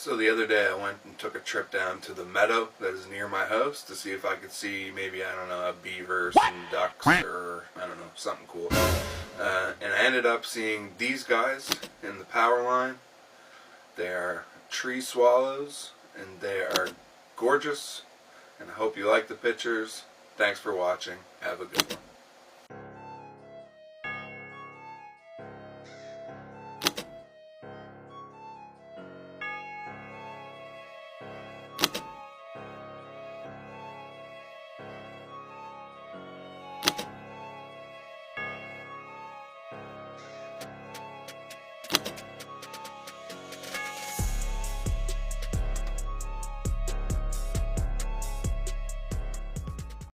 So the other day I went and took a trip down to the meadow that is near my house to see if I could see maybe, I don't know, a beaver, some ducks, or I don't know, something cool. And I ended up seeing these guys in the power line. They are tree swallows, and they are gorgeous, and I hope you like the pictures. Thanks for watching. Have a good one.